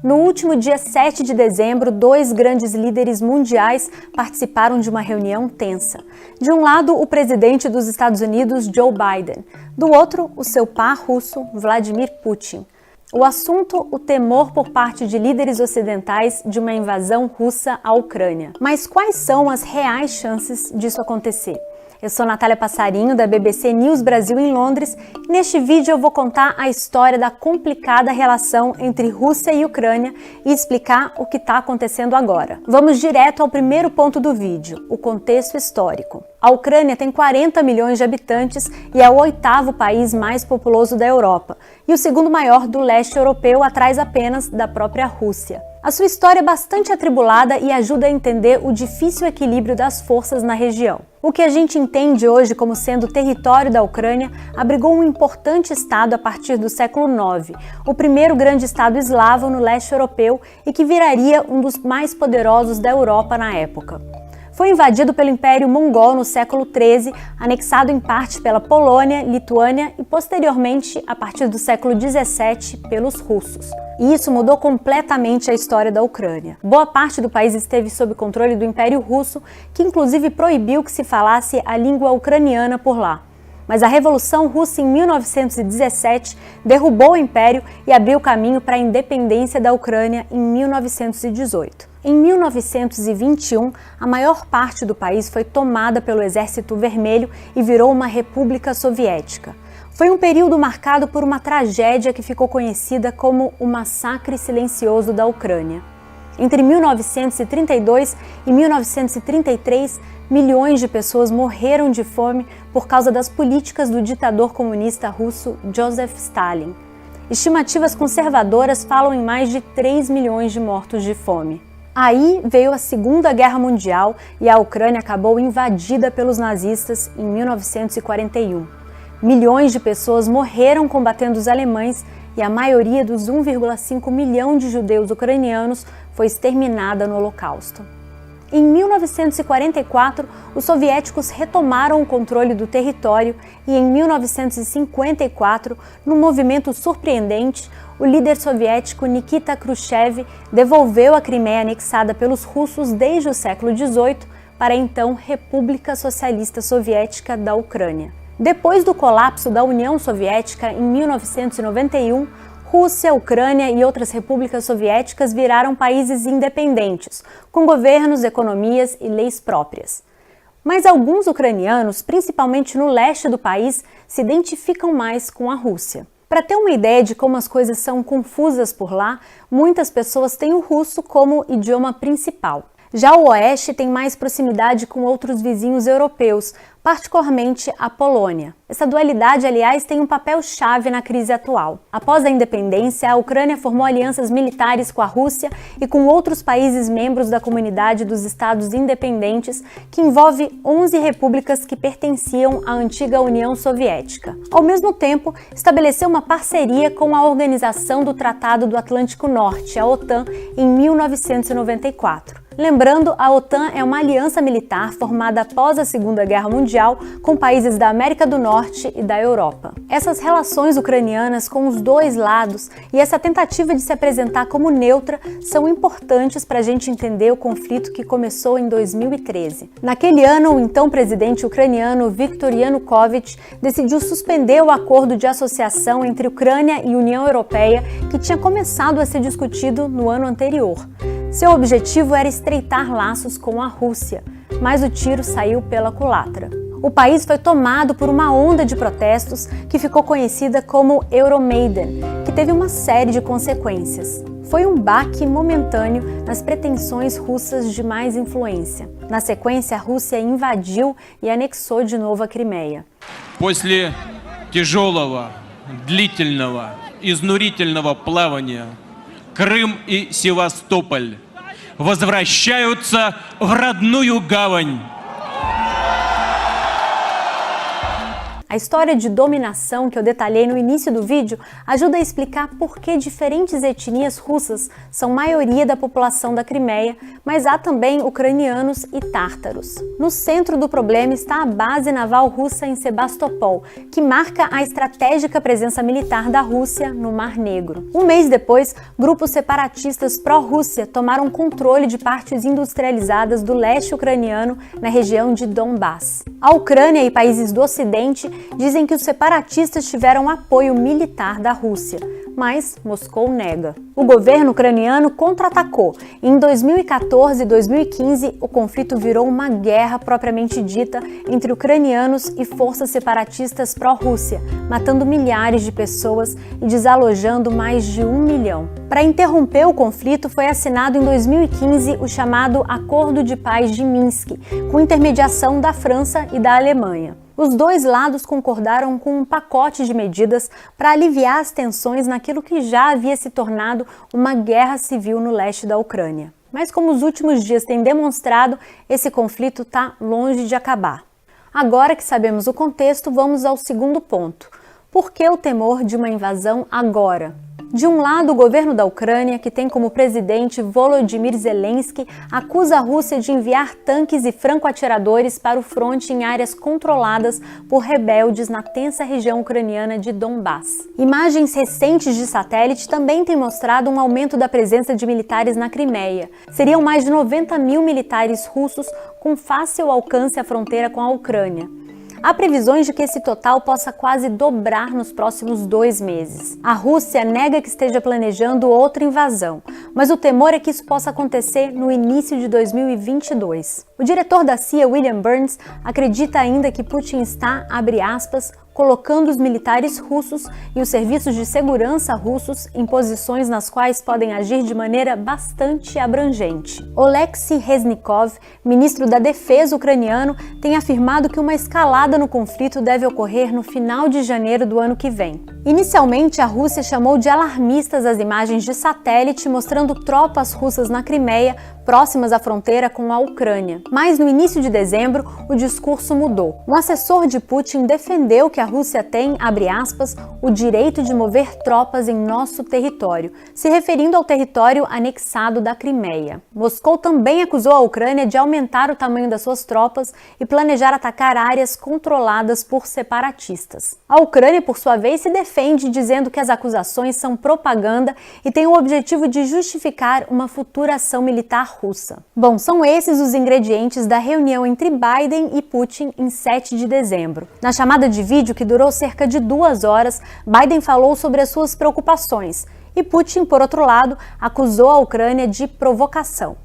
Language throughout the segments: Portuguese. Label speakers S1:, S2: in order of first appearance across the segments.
S1: No último dia 7 de dezembro, dois grandes líderes mundiais participaram de uma reunião tensa. De um lado, o presidente dos Estados Unidos, Joe Biden. Do outro, o seu par russo, Vladimir Putin. O assunto, o temor por parte de líderes ocidentais de uma invasão russa à Ucrânia. Mas quais são as reais chances disso acontecer? Eu sou Natália Passarinho, da BBC News Brasil em Londres, e neste vídeo eu vou contar a história da complicada relação entre Rússia e Ucrânia e explicar o que está acontecendo agora. Vamos direto ao primeiro ponto do vídeo, o contexto histórico. A Ucrânia tem 40 milhões de habitantes e é o 8º país mais populoso da Europa, e o segundo maior do leste europeu, atrás apenas da própria Rússia. A sua história é bastante atribulada e ajuda a entender o difícil equilíbrio das forças na região. O que a gente entende hoje como sendo território da Ucrânia abrigou um importante estado a partir do século IX, o primeiro grande estado eslavo no leste europeu e que viraria um dos mais poderosos da Europa na época. Foi invadido pelo Império Mongol no século XIII, anexado em parte pela Polônia, Lituânia e posteriormente, a partir do século XVII, pelos russos. E isso mudou completamente a história da Ucrânia. Boa parte do país esteve sob controle do Império Russo, que inclusive proibiu que se falasse a língua ucraniana por lá. Mas a Revolução Russa em 1917 derrubou o Império e abriu caminho para a independência da Ucrânia em 1918. Em 1921, a maior parte do país foi tomada pelo Exército Vermelho e virou uma república soviética. Foi um período marcado por uma tragédia que ficou conhecida como o Massacre Silencioso da Ucrânia. Entre 1932 e 1933, milhões de pessoas morreram de fome por causa das políticas do ditador comunista russo Joseph Stalin. Estimativas conservadoras falam em mais de 3 milhões de mortos de fome. Aí veio a Segunda Guerra Mundial e a Ucrânia acabou invadida pelos nazistas em 1941. Milhões de pessoas morreram combatendo os alemães e a maioria dos 1,5 milhão de judeus ucranianos foi exterminada no Holocausto. Em 1944, os soviéticos retomaram o controle do território e em 1954, num movimento surpreendente, o líder soviético Nikita Khrushchev devolveu a Crimeia anexada pelos russos desde o século XVIII para a então República Socialista Soviética da Ucrânia. Depois do colapso da União Soviética em 1991, Rússia, Ucrânia e outras repúblicas soviéticas viraram países independentes, com governos, economias e leis próprias. Mas alguns ucranianos, principalmente no leste do país, se identificam mais com a Rússia. Para ter uma ideia de como as coisas são confusas por lá, muitas pessoas têm o russo como idioma principal. Já o oeste tem mais proximidade com outros vizinhos europeus, particularmente a Polônia. Essa dualidade, aliás, tem um papel-chave na crise atual. Após a independência, a Ucrânia formou alianças militares com a Rússia e com outros países membros da Comunidade dos Estados Independentes, que envolve 11 repúblicas que pertenciam à antiga União Soviética. Ao mesmo tempo, estabeleceu uma parceria com a Organização do Tratado do Atlântico Norte, a OTAN, em 1994. Lembrando, a OTAN é uma aliança militar formada após a Segunda Guerra Mundial com países da América do Norte e da Europa. Essas relações ucranianas com os dois lados e essa tentativa de se apresentar como neutra são importantes para a gente entender o conflito que começou em 2013. Naquele ano, o então presidente ucraniano Viktor Yanukovych decidiu suspender o acordo de associação entre Ucrânia e União Europeia que tinha começado a ser discutido no ano anterior. Seu objetivo era estreitar laços com a Rússia, mas o tiro saiu pela culatra. O país foi tomado por uma onda de protestos que ficou conhecida como Euromaidan, que teve uma série de consequências. Foi um baque momentâneo nas pretensões russas de mais influência. Na sequência, a Rússia invadiu e anexou de novo a Crimeia.
S2: После тяжелого, длительного, изнурительного плавания Крым и Севастополь возвращаются в родную гавань.
S1: A história de dominação que eu detalhei no início do vídeo ajuda a explicar por que diferentes etnias russas são maioria da população da Crimeia, mas há também ucranianos e tártaros. No centro do problema está a base naval russa em Sebastopol, que marca a estratégica presença militar da Rússia no Mar Negro. Um mês depois, grupos separatistas pró-Rússia tomaram controle de partes industrializadas do leste ucraniano na região de Donbass. A Ucrânia e países do Ocidente dizem que os separatistas tiveram apoio militar da Rússia, mas Moscou nega. O governo ucraniano contra-atacou e em 2014 e 2015 o conflito virou uma guerra propriamente dita entre ucranianos e forças separatistas pró-Rússia, matando milhares de pessoas e desalojando mais de 1 milhão. Para interromper o conflito, foi assinado em 2015 o chamado Acordo de Paz de Minsk, com intermediação da França e da Alemanha. Os dois lados concordaram com um pacote de medidas para aliviar as tensões naquilo que já havia se tornado uma guerra civil no leste da Ucrânia. Mas como os últimos dias têm demonstrado, esse conflito está longe de acabar. Agora que sabemos o contexto, vamos ao segundo ponto. Por que o temor de uma invasão agora? De um lado, o governo da Ucrânia, que tem como presidente Volodymyr Zelensky, acusa a Rússia de enviar tanques e franco-atiradores para o fronte em áreas controladas por rebeldes na tensa região ucraniana de Donbass. Imagens recentes de satélite também têm mostrado um aumento da presença de militares na Crimeia. Seriam mais de 90 mil militares russos com fácil alcance à fronteira com a Ucrânia. Há previsões de que esse total possa quase dobrar nos próximos 2 meses. A Rússia nega que esteja planejando outra invasão, mas o temor é que isso possa acontecer no início de 2022. O diretor da CIA, William Burns, acredita ainda que Putin está, abre aspas, colocando os militares russos e os serviços de segurança russos em posições nas quais podem agir de maneira bastante abrangente. Oleksiy Reznikov, ministro da Defesa ucraniano, tem afirmado que uma escalada no conflito deve ocorrer no final de janeiro do ano que vem. Inicialmente, a Rússia chamou de alarmistas as imagens de satélite mostrando tropas russas na Crimeia, próximas à fronteira com a Ucrânia. Mas no início de dezembro, o discurso mudou. Um assessor de Putin defendeu que a Rússia tem, abre aspas, o direito de mover tropas em nosso território, se referindo ao território anexado da Crimeia. Moscou também acusou a Ucrânia de aumentar o tamanho das suas tropas e planejar atacar áreas controladas por separatistas. A Ucrânia, por sua vez, se defende dizendo que as acusações são propaganda e tem o objetivo de justificar uma futura ação militar russa. Bom, são esses os ingredientes da reunião entre Biden e Putin em 7 de dezembro. Na chamada de vídeo, que durou cerca de 2 horas, Biden falou sobre as suas preocupações e Putin, por outro lado, acusou a Ucrânia de provocação.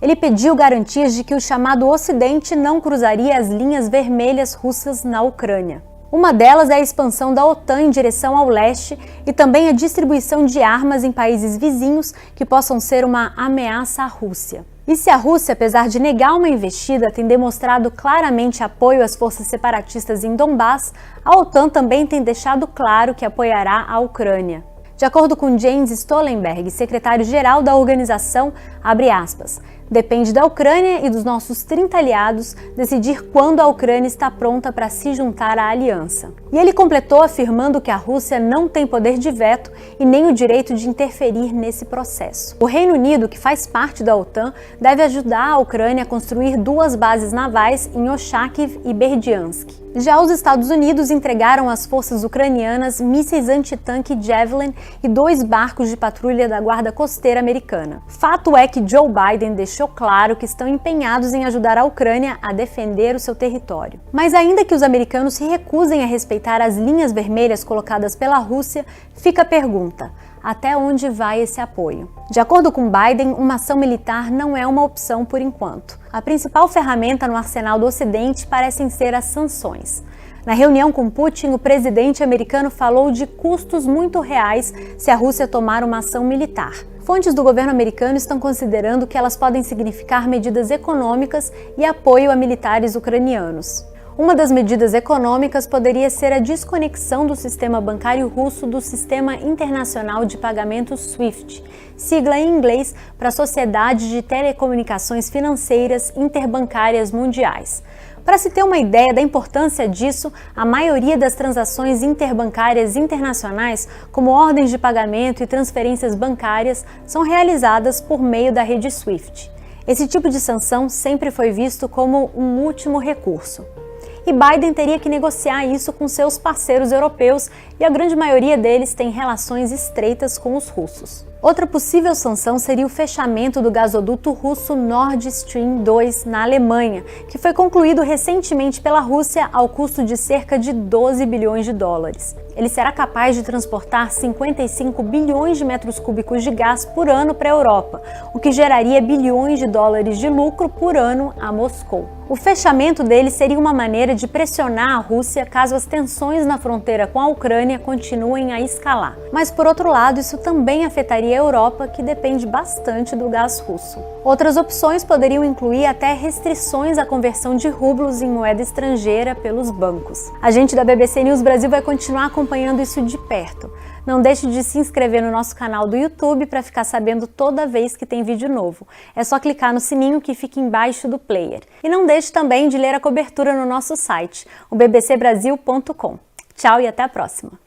S1: Ele pediu garantias de que o chamado Ocidente não cruzaria as linhas vermelhas russas na Ucrânia. Uma delas é a expansão da OTAN em direção ao leste e também a distribuição de armas em países vizinhos que possam ser uma ameaça à Rússia. E se a Rússia, apesar de negar uma investida, tem demonstrado claramente apoio às forças separatistas em Donbass, a OTAN também tem deixado claro que apoiará a Ucrânia. De acordo com Jens Stoltenberg, secretário-geral da organização, abre aspas, depende da Ucrânia e dos nossos 30 aliados decidir quando a Ucrânia está pronta para se juntar à aliança. E ele completou afirmando que a Rússia não tem poder de veto e nem o direito de interferir nesse processo. O Reino Unido, que faz parte da OTAN, deve ajudar a Ucrânia a construir 2 bases navais em Ochakiv e Berdyansk. Já os Estados Unidos entregaram às forças ucranianas mísseis antitanque Javelin e 2 barcos de patrulha da Guarda Costeira americana. Fato é que Joe Biden deixou claro que estão empenhados em ajudar a Ucrânia a defender o seu território. Mas ainda que os americanos se recusem a respeitar as linhas vermelhas colocadas pela Rússia, fica a pergunta: até onde vai esse apoio? De acordo com Biden, uma ação militar não é uma opção por enquanto. A principal ferramenta no arsenal do Ocidente parecem ser as sanções. Na reunião com Putin, o presidente americano falou de custos muito reais se a Rússia tomar uma ação militar. Fontes do governo americano estão considerando que elas podem significar medidas econômicas e apoio a militares ucranianos. Uma das medidas econômicas poderia ser a desconexão do sistema bancário russo do Sistema Internacional de Pagamentos SWIFT, sigla em inglês para Sociedade de Telecomunicações Financeiras Interbancárias Mundiais. Para se ter uma ideia da importância disso, a maioria das transações interbancárias internacionais, como ordens de pagamento e transferências bancárias, são realizadas por meio da rede SWIFT. Esse tipo de sanção sempre foi visto como um último recurso. E Biden teria que negociar isso com seus parceiros europeus, e a grande maioria deles tem relações estreitas com os russos. Outra possível sanção seria o fechamento do gasoduto russo Nord Stream 2 na Alemanha, que foi concluído recentemente pela Rússia ao custo de cerca de 12 bilhões de dólares. Ele será capaz de transportar 55 bilhões de metros cúbicos de gás por ano para a Europa, o que geraria bilhões de dólares de lucro por ano a Moscou. O fechamento dele seria uma maneira de pressionar a Rússia caso as tensões na fronteira com a Ucrânia continuem a escalar. Mas, por outro lado, isso também afetaria a Europa, que depende bastante do gás russo. Outras opções poderiam incluir até restrições à conversão de rublos em moeda estrangeira pelos bancos. A gente da BBC News Brasil vai continuar acompanhando isso de perto. Não deixe de se inscrever no nosso canal do YouTube para ficar sabendo toda vez que tem vídeo novo. É só clicar no sininho que fica embaixo do player. E não deixe também de ler a cobertura no nosso site, o bbcbrasil.com. Tchau e até a próxima!